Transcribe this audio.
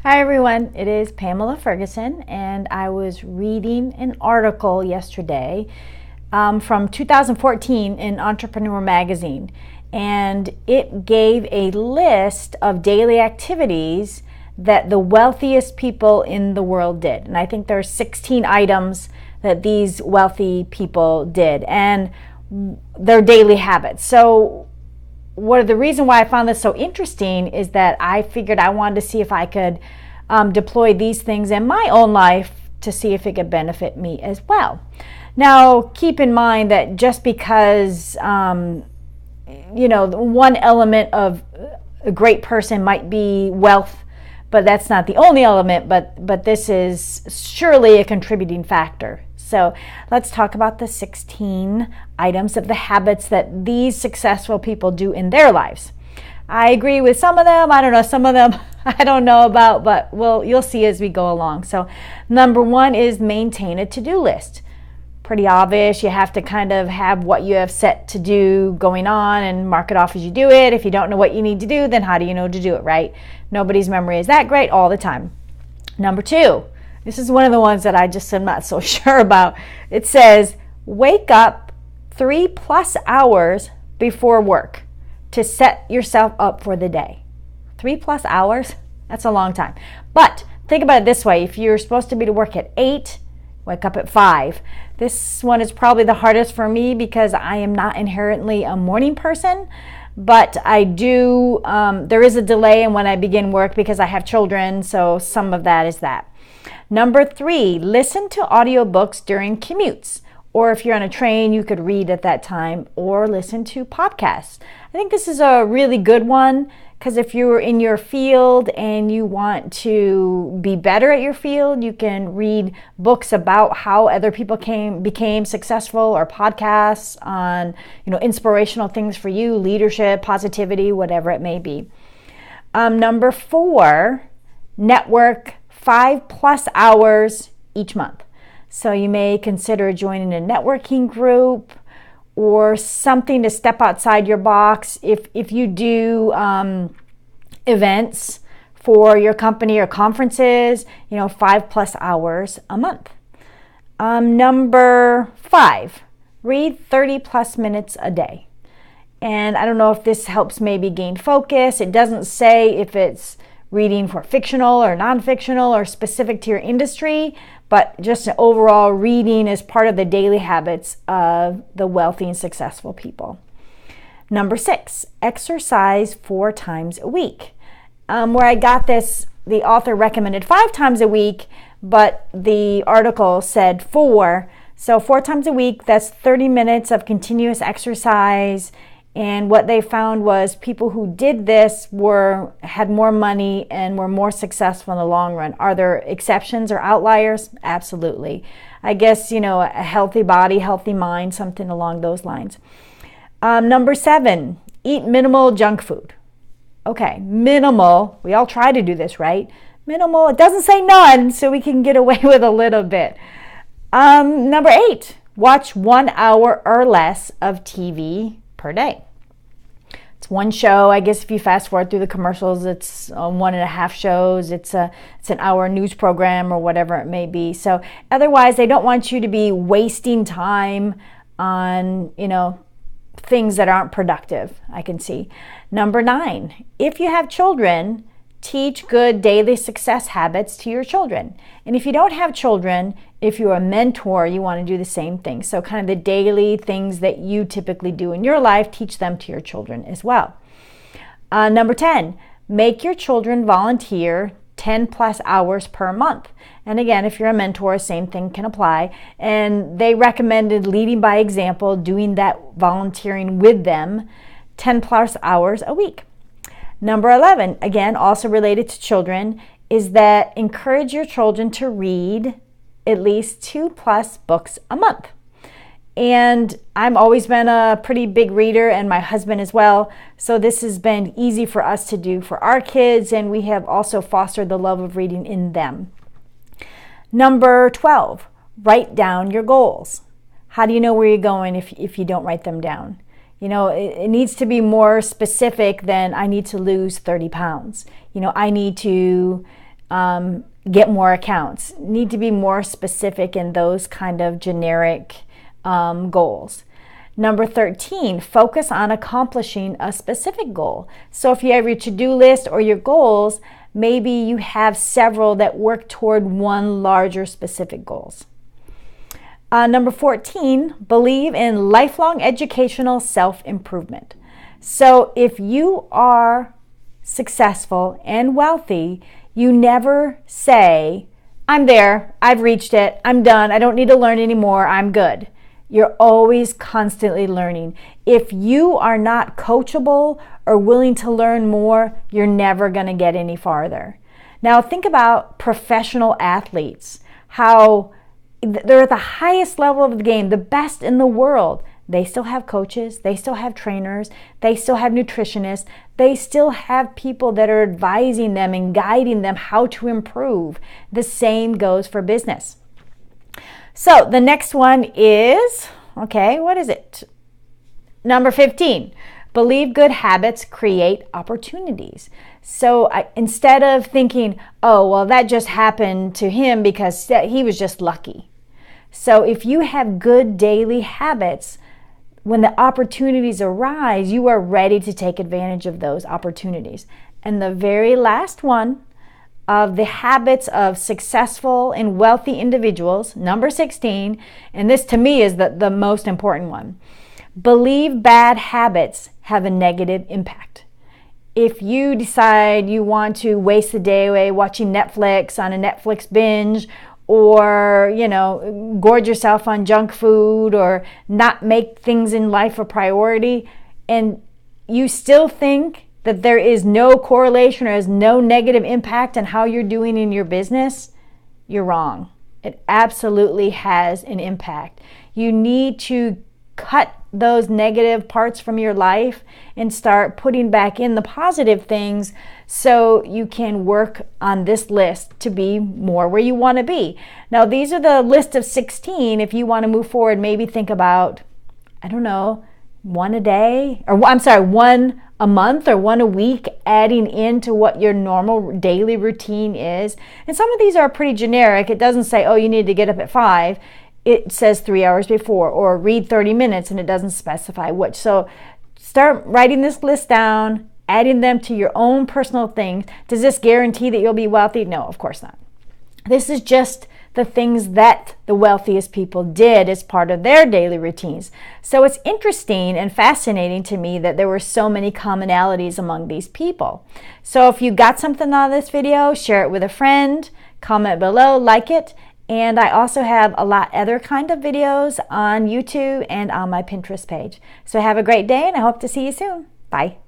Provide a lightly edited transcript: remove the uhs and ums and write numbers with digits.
Hi everyone, it is Pamela Ferguson, and I was reading an article yesterday from 2014 in Entrepreneur Magazine, and it gave a list of daily activities that the wealthiest people in the world did. And I think there are 16 items that these wealthy people did, and their daily habits. So the reason why I found this so interesting is that I figured I wanted to see if I could deploy these things in my own life to see if it could benefit me as well. Now, keep in mind that just because one element of a great person might be wealth, but that's not the only element, but this is surely a contributing factor. So let's talk about the 16 items of the habits that these successful people do in their lives. I agree with some of them. I don't know. Some of them I don't know about, but you'll see as we go along. So number one is maintain a to-do list. Pretty obvious. You have to kind of have what you have set to do going on and mark it off as you do it. If you don't know what you need to do, then how do you know to do it, right? Nobody's memory is that great all the time. Number two, this is one of the ones that I just am not so sure about. It says, wake up 3+ hours before work to set yourself up for the day. 3+ hours? That's a long time. But think about it this way. If you're supposed to be to work at 8, wake up at 5. This one is probably the hardest for me because I am not inherently a morning person. But I do, there is a delay in when I begin work because I have children. So some of that is that. Number 3, listen to audiobooks during commutes. Or if you're on a train, you could read at that time or listen to podcasts. I think this is a really good one because if you're in your field and you want to be better at your field, you can read books about how other people became successful, or podcasts on inspirational things for you, leadership, positivity, whatever it may be. Number 4, network 5+ hours each month. So you may consider joining a networking group or something to step outside your box. If you do events for your company or conferences, 5+ hours a month. Number 5, read 30+ minutes a day. And I don't know if this helps maybe gain focus. It doesn't say if it's reading for fictional or non-fictional or specific to your industry, but just an overall reading is part of the daily habits of the wealthy and successful people. Number 6, exercise 4 times a week. Where I got this, the author recommended 5 times a week, but the article said 4. So 4 times a week, that's 30 minutes of continuous exercise. And what they found was people who did this had more money and were more successful in the long run. Are there exceptions or outliers? Absolutely. I guess, a healthy body, healthy mind, something along those lines. Number 7, eat minimal junk food. Okay, minimal. We all try to do this, right? Minimal. It doesn't say none, so we can get away with a little bit. Number 8, watch 1 hour or less of TV per day. It's one show. I guess if you fast forward through the commercials, it's 1.5 shows. It's an hour news program or whatever it may be. So otherwise, they don't want you to be wasting time on, things that aren't productive, I can see. Number 9, if you have children, teach good daily success habits to your children. And if you don't have children, if you're a mentor, you want to do the same thing. So kind of the daily things that you typically do in your life, teach them to your children as well. Number 10, make your children volunteer 10+ hours per month. And again, if you're a mentor, same thing can apply. And they recommended leading by example, doing that volunteering with them 10+ hours a week. Number 11, again, also related to children, is that encourage your children to read at least 2+ books a month. And I've always been a pretty big reader, and my husband as well. So this has been easy for us to do for our kids, and we have also fostered the love of reading in them. Number 12, write down your goals. How do you know where you're going if you don't write them down? It needs to be more specific than I need to lose 30 pounds. I need to get more accounts. Need to be more specific in those kind of generic goals. Number 13, focus on accomplishing a specific goal. So if you have your to-do list or your goals, maybe you have several that work toward one larger specific goals. Number 14, believe in lifelong educational self-improvement. So if you are successful and wealthy, you never say, I'm there, I've reached it, I'm done, I don't need to learn anymore, I'm good. You're always constantly learning. If you are not coachable or willing to learn more, you're never going to get any farther. Now think about professional athletes, how they're at the highest level of the game, the best in the world. They still have coaches, they still have trainers, they still have nutritionists, they still have people that are advising them and guiding them how to improve. The same goes for business. So the next one is, okay, what is it? Number 15, believe good habits create opportunities. So instead of thinking, oh, well, that just happened to him because he was just lucky. So if you have good daily habits, when the opportunities arise, you are ready to take advantage of those opportunities. And the very last one of the habits of successful and wealthy individuals, number 16, and this to me is the most important one. Believe bad habits have a negative impact. If you decide you want to waste the day away watching Netflix on a Netflix binge, or, gorge yourself on junk food, or not make things in life a priority, and you still think that there is no correlation or has no negative impact on how you're doing in your business, you're wrong. It absolutely has an impact. You need to cut those negative parts from your life and start putting back in the positive things so you can work on this list to be more where you want to be. Now, these are the list of 16. If you want to move forward, maybe think about, one a day, one a month or one a week, adding into what your normal daily routine is. And some of these are pretty generic. It doesn't say, oh, you need to get up at 5. It says 3 hours before, or read 30 minutes, and it doesn't specify which. So start writing this list down, adding them to your own personal things. Does this guarantee that you'll be wealthy? No, of course not. This is just the things that the wealthiest people did as part of their daily routines. So it's interesting and fascinating to me that there were so many commonalities among these people. So if you got something out of this video, share it with a friend, comment below, like it. And I also have a lot other kind of videos on YouTube and on my Pinterest page. So have a great day, and I hope to see you soon. Bye.